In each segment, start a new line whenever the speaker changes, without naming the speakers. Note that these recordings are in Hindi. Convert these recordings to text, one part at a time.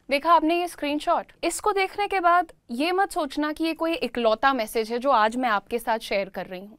देखा आपने ये स्क्रीनशॉट? इसको देखने के बाद ये मत सोचना कि ये कोई इकलौता मैसेज है जो आज मैं आपके साथ शेयर कर रही हूँ।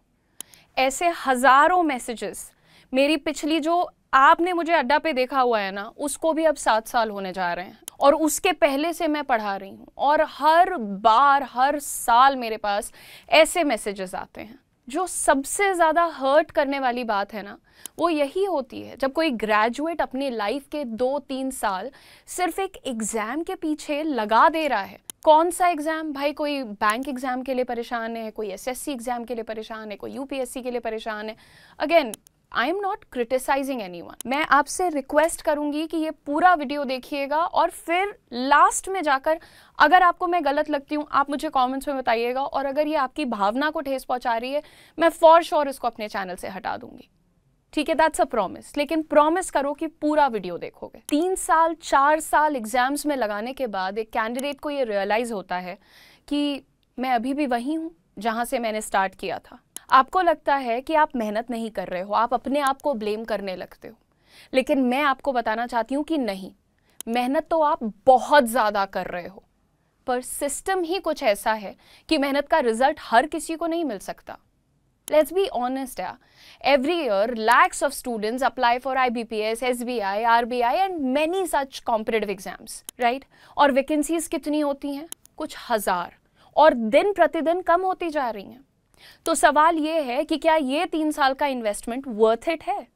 ऐसे हजारों मैसेजेस मेरी पिछली जो आपने मुझे अड्डा पे देखा हुआ है ना, उसको भी अब 7 साल होने जा रहे हैं और उसके पहले से मैं पढ़ा रही हूँ और हर बार हर साल मेरे पास ऐसे मैसेजेस आते हैं। जो सबसे ज़्यादा हर्ट करने वाली बात है ना, वो यही होती है जब कोई ग्रेजुएट अपनी लाइफ के 2-3 साल सिर्फ एक एग्ज़ाम के पीछे लगा दे रहा है। कौन सा एग्ज़ाम भाई? कोई बैंक एग्ज़ाम के लिए परेशान है, कोई एसएससी एग्ज़ाम के लिए परेशान है, कोई यूपीएससी के लिए परेशान है। Again, I am not criticising anyone. मैं आपसे रिक्वेस्ट करूंगी कि ये पूरा वीडियो देखिएगा और फिर लास्ट में जाकर अगर आपको मैं गलत लगती हूँ आप मुझे कमेंट्स में बताइएगा, और अगर ये आपकी भावना को ठेस पहुंचा रही है मैं फॉर श्योर इसको अपने चैनल से हटा दूंगी। ठीक है, दैट्स अ प्रॉमिस। लेकिन प्रॉमिस करो कि पूरा वीडियो देखोगे। 3 साल 4 साल एग्जाम्स में लगाने के बाद एक कैंडिडेट को ये रियलाइज होता है कि मैं अभी भी वही हूँ जहाँ से मैंने स्टार्ट किया था। आपको लगता है कि आप मेहनत नहीं कर रहे हो, आप अपने आप को ब्लेम करने लगते हो, लेकिन मैं आपको बताना चाहती हूँ कि नहीं, मेहनत तो आप बहुत ज़्यादा कर रहे हो, पर सिस्टम ही कुछ ऐसा है कि मेहनत का रिजल्ट हर किसी को नहीं मिल सकता। Let's be honest, yeah. Every year, lakhs of students apply for IBPS, SBI, RBI and many such competitive exams, right? और वैकेंसीज कितनी होती हैं? कुछ हजार, और दिन प्रतिदिन कम होती जा रही हैं। तो सवाल ये है कि क्या ये 3 साल का इन्वेस्टमेंट वर्थ इट है?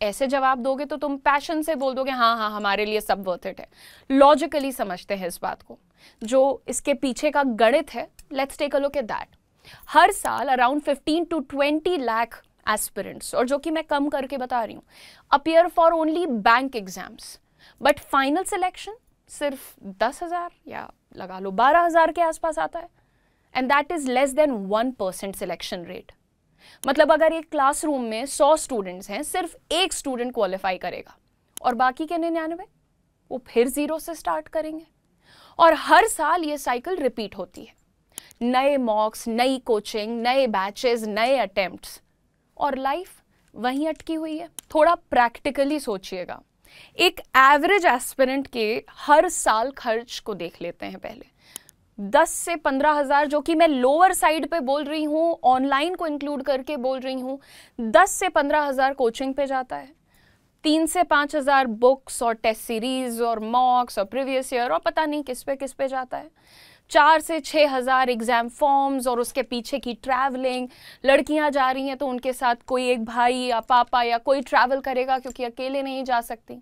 ऐसे जवाब दोगे तो तुम पैशन से बोल दोगे हाँ हाँ हमारे लिए सब वर्थ इट है। लॉजिकली समझते हैं इस बात को, जो इसके पीछे का गणित है। Let's take a look at that. हर साल अराउंड 15 to 20 लाख एस्पिरेंट्स, और जो कि मैं कम करके बता रही हूँ, appear for only bank exams, but final selection सिर्फ 10,000 या लगा लो 12,000 के आसपास आता है, and that is less than 1% selection rate. मतलब अगर एक क्लासरूम में 100 स्टूडेंट्स हैं, सिर्फ एक स्टूडेंट क्वालिफाई करेगा और बाकी के 99 वो फिर जीरो से स्टार्ट करेंगे। और हर साल ये साइकिल रिपीट होती है। नए मॉक्स, नई कोचिंग, नए बैचेस, नए अटेम्प्ट्स, और लाइफ वहीं अटकी हुई है। थोड़ा प्रैक्टिकली सोचिएगा। एक एवरेज एस्पिरेंट के हर साल खर्च को देख लेते हैं पहले। 10 से 15,000, जो कि मैं लोअर साइड पे बोल रही हूँ, ऑनलाइन को इंक्लूड करके बोल रही हूँ, 10 से 15,000 कोचिंग पे जाता है। 3 से 5,000 बुक्स और टेस्ट सीरीज और मॉक्स और प्रीवियस ईयर और पता नहीं किस पे जाता है। 4 से 6,000 एग्जाम फॉर्म्स और उसके पीछे की ट्रैवलिंग। लड़कियां जा रही हैं तो उनके साथ कोई एक भाई या पापा या कोई ट्रैवल करेगा क्योंकि अकेले नहीं जा सकती।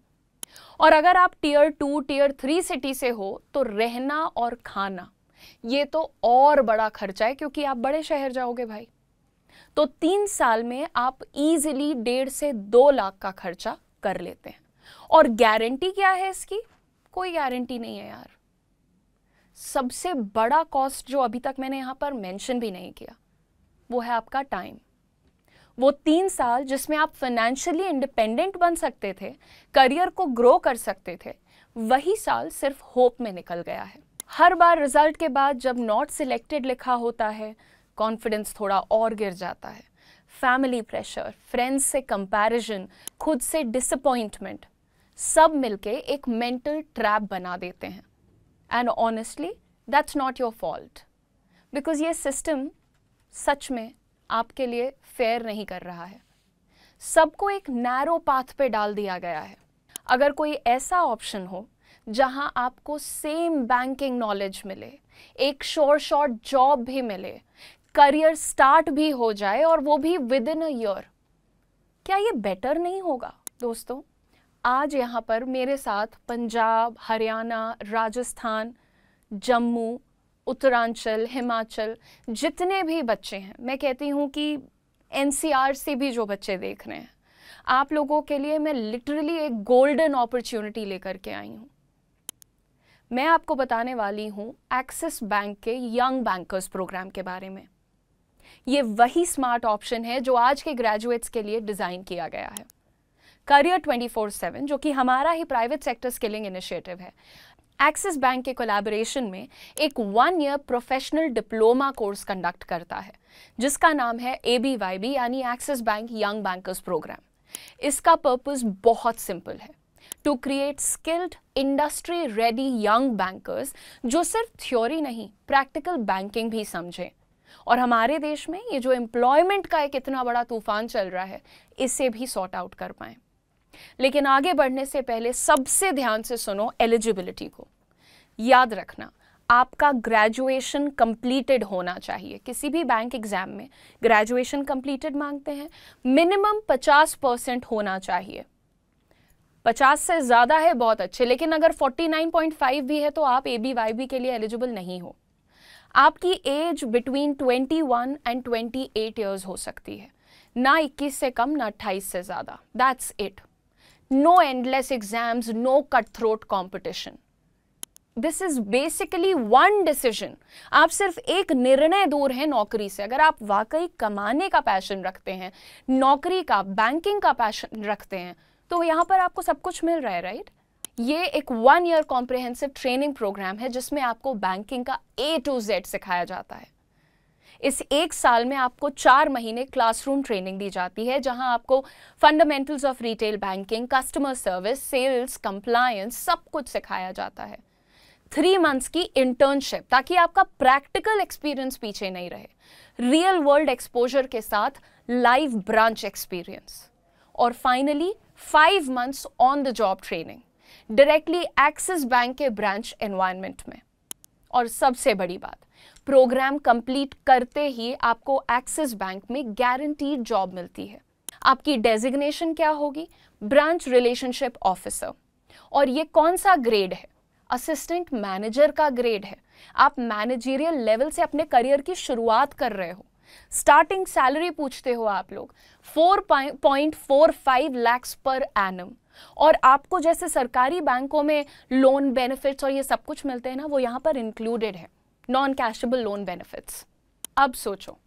और अगर आप टियर 2 टियर 3 सिटी से हो तो रहना और खाना, ये तो और बड़ा खर्चा है क्योंकि आप बड़े शहर जाओगे भाई। तो 3 साल में आप इजीली 1.5 से 2 लाख का खर्चा कर लेते हैं। और गारंटी क्या है इसकी? कोई गारंटी नहीं है यार। सबसे बड़ा कॉस्ट जो अभी तक मैंने यहां पर मेंशन भी नहीं किया, वो है आपका टाइम। वो 3 साल जिसमें आप फाइनेंशियली इंडिपेंडेंट बन सकते थे, करियर को ग्रो कर सकते थे, वही साल सिर्फ होप में निकल गया है। हर बार रिजल्ट के बाद जब नॉट सिलेक्टेड लिखा होता है, कॉन्फिडेंस थोड़ा और गिर जाता है। फैमिली प्रेशर, फ्रेंड्स से कंपैरिजन, खुद से डिसअपॉइंटमेंट, सब मिलके एक मेंटल ट्रैप बना देते हैं। And honestly that's not your fault, because ये सिस्टम सच में आपके लिए फेयर नहीं कर रहा है। सबको एक नैरो पाथ पे डाल दिया गया है। अगर कोई ऐसा ऑप्शन हो जहां आपको सेम बैंकिंग नॉलेज मिले, एक शॉर्ट जॉब भी मिले, करियर स्टार्ट भी हो जाए और वो भी विद इन अ ईयर, क्या ये बेटर नहीं होगा? दोस्तों, आज यहाँ पर मेरे साथ पंजाब, हरियाणा, राजस्थान, जम्मू, उत्तरांचल, हिमाचल जितने भी बच्चे हैं, मैं कहती हूँ कि एनसीआर से भी जो बच्चे देख रहे हैं, आप लोगों के लिए मैं लिटरली एक गोल्डन अपॉर्चुनिटी लेकर के आई हूँ। मैं आपको बताने वाली हूँ एक्सिस बैंक के यंग बैंकर्स प्रोग्राम के बारे में। ये वही स्मार्ट ऑप्शन है जो आज के ग्रेजुएट्स के लिए डिज़ाइन किया गया है। करियर 24/7, जो कि हमारा ही प्राइवेट सेक्टर स्किलिंग इनिशिएटिव है, एक्सिस बैंक के कोलैबोरेशन में एक 1 year professional diploma course conduct करता है, जिसका नाम है ABYB यानी Axis Bank young bankers programme. इसका पर्पस बहुत सिंपल है। To create skilled industry ready young bankers जो सिर्फ थ्योरी नहीं प्रैक्टिकल बैंकिंग भी समझें। और हमारे देश में ये जो एम्प्लॉयमेंट का एक इतना बड़ा तूफान चल रहा है इसे भी सॉर्ट आउट कर पाएं। लेकिन आगे बढ़ने से पहले सबसे ध्यान से सुनो एलिजिबिलिटी को। याद रखना, आपका ग्रेजुएशन कंप्लीटेड होना चाहिए। किसी भी बैंक एग्जाम में ग्रेजुएशन कंप्लीटेड मांगते हैं, मिनिमम 50% होना चाहिए। 50 से ज़्यादा है बहुत अच्छे, लेकिन अगर 49.5 भी है तो आप ABYB के लिए एलिजिबल नहीं हो। आपकी एज बिटवीन 21 एंड 28 ईयर्स हो सकती है, ना 21 से कम ना 28 से ज़्यादा। That's it. No endless exams, no cut throat competition. This is basically one decision. आप सिर्फ एक निर्णय दूर है नौकरी से। अगर आप वाकई कमाने का पैशन रखते हैं, नौकरी का, बैंकिंग का पैशन रखते हैं, तो यहाँ पर आपको सब कुछ मिल रहा है, राइट? ये एक 1 ईयर कॉम्प्रिहेंसिव ट्रेनिंग प्रोग्राम है जिसमें आपको बैंकिंग का A to Z सिखाया जाता है। इस 1 साल में आपको 4 महीने क्लासरूम ट्रेनिंग दी जाती है, जहां आपको fundamentals of retail banking, customer service, sales, compliance सब कुछ सिखाया जाता है। 3 मंथ्स की इंटर्नशिप, ताकि आपका प्रैक्टिकल एक्सपीरियंस पीछे नहीं रहे। रियल वर्ल्ड एक्सपोजर के साथ लाइव ब्रांच एक्सपीरियंस। और finally 5 months on the job training directly axis Bank के ब्रांच एनवायरनमेंट में। और सबसे बड़ी बात, प्रोग्राम कंप्लीट करते ही आपको एक्सिस बैंक में गारंटीड जॉब मिलती है। आपकी डेजिग्नेशन क्या होगी? Branch relationship officer. और ये कौन सा ग्रेड है? असिस्टेंट मैनेजर का ग्रेड है। आप मैनेजरियल लेवल से अपने करियर की शुरुआत कर रहे हो। स्टार्टिंग सैलरी पूछते हो आप लोग 4.45 lakhs पर एनम। और आपको जैसे सरकारी बैंकों में लोन बेनिफिट्स और ये सब कुछ मिलते हैं ना, वो यहाँ पर इंक्लूडेड है, नॉन कैशेबल लोन बेनिफिट्स। अब सोचो,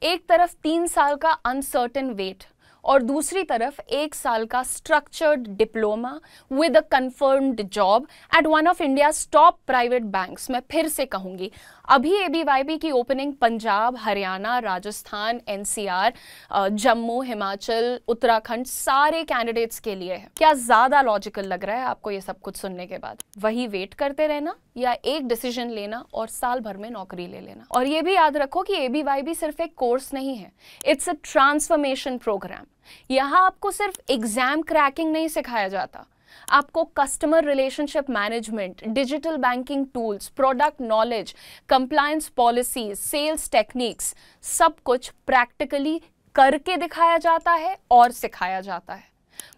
एक तरफ 3 साल का अनसर्टेन वेट और दूसरी तरफ 1 साल का structured diploma with a confirmed job eight one of India's top private banks. मैं फिर से कहूंगी, अभी ABYB की ओपनिंग पंजाब, हरियाणा, राजस्थान, NCR, जम्मू, हिमाचल, उत्तराखंड सारे कैंडिडेट्स के लिए है। क्या ज्यादा लॉजिकल लग रहा है आपको ये सब कुछ सुनने के बाद? वही वेट करते रहना या एक डिसीजन लेना और साल भर में नौकरी ले लेना? और ये भी याद रखो कि ABYB सिर्फ एक कोर्स नहीं है, इट्स अ ट्रांसफॉर्मेशन प्रोग्राम। यहाँ आपको सिर्फ एग्जाम क्रैकिंग नहीं सिखाया जाता, आपको customer relationship management, digital banking tools, product knowledge, compliance policies, sales techniques, सब कुछ प्रैक्टिकली करके दिखाया जाता है और सिखाया जाता है।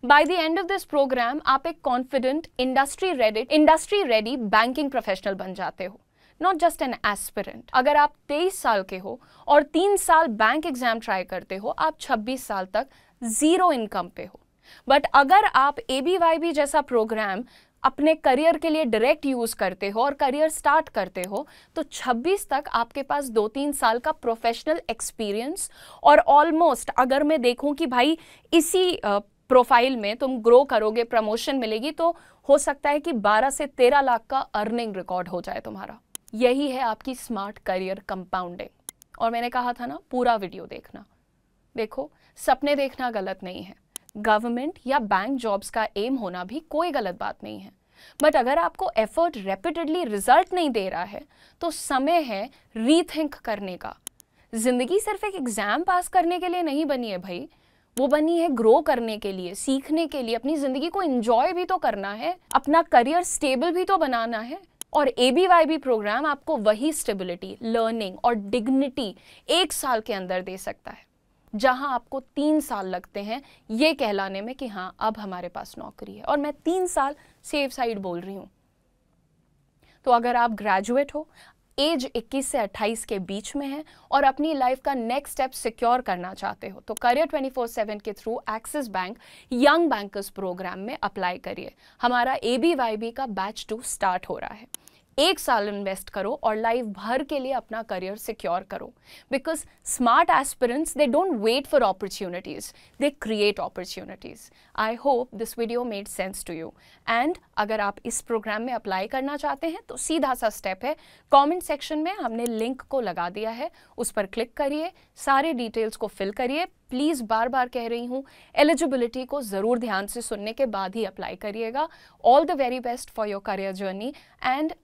By the end of this programme आप एक confident, industry ready banking professional बन जाते हो, नॉट जस्ट एन एस्पिरेंट। अगर आप 23 साल के हो और 3 साल बैंक एग्जाम ट्राई करते हो, आप 26 साल तक जीरो इनकम पे हो। बट अगर आप ABYB जैसा प्रोग्राम अपने करियर के लिए डायरेक्ट यूज करते हो और करियर स्टार्ट करते हो, तो 26 तक आपके पास 2-3 साल का प्रोफेशनल एक्सपीरियंस और ऑलमोस्ट, अगर मैं देखूं कि भाई इसी प्रोफाइल में तुम ग्रो करोगे, प्रमोशन मिलेगी, तो हो सकता है कि 12 से 13 लाख का अर्निंग रिकॉर्ड हो जाए तुम्हारा। यही है आपकी स्मार्ट करियर कंपाउंडिंग। और मैंने कहा था ना, पूरा वीडियो देखना। देखो, सपने देखना गलत नहीं है, गवर्नमेंट या बैंक जॉब्स का एम होना भी कोई गलत बात नहीं है। बट अगर आपको एफर्ट रेपिटेडली रिजल्ट नहीं दे रहा है, तो समय है रीथिंक करने का। जिंदगी सिर्फ एक एग्जाम पास करने के लिए नहीं बनी है भाई, वो बनी है ग्रो करने के लिए, सीखने के लिए, अपनी जिंदगी को एंजॉय भी तो करना है, अपना करियर स्टेबल भी तो बनाना है। और ABYB प्रोग्राम आपको वही स्टेबिलिटी, लर्निंग और डिग्निटी 1 साल के अंदर दे सकता है, जहां आपको 3 साल लगते हैं ये कहलाने में कि हाँ अब हमारे पास नौकरी है। और मैं 3 साल सेफ साइड बोल रही हूं। तो अगर आप ग्रेजुएट हो, एज 21 से 28 के बीच में है और अपनी लाइफ का नेक्स्ट स्टेप सिक्योर करना चाहते हो, तो करियर 24/7 के through Axis Bank young bankers programme में अप्लाई करिए। हमारा ABYB का बैच 2 स्टार्ट हो रहा है। 1 साल इन्वेस्ट करो और लाइफ भर के लिए अपना करियर सिक्योर करो, because smart aspirants they don't wait for opportunities, they create opportunities. I hope this video made sense to you. And अगर आप इस प्रोग्राम में अप्लाई करना चाहते हैं तो सीधा सा स्टेप है, कमेंट सेक्शन में हमने लिंक को लगा दिया है, उस पर क्लिक करिए, सारे डिटेल्स को फिल करिए। प्लीज़ बार बार कह रही हूँ, एलिजिबिलिटी को ज़रूर ध्यान से सुनने के बाद ही अप्लाई करिएगा। All the very best for your career journey and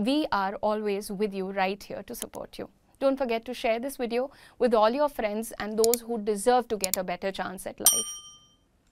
we are always with you right here to support you. Don't forget to share this video with all your friends and those who deserve to get a better chance at life.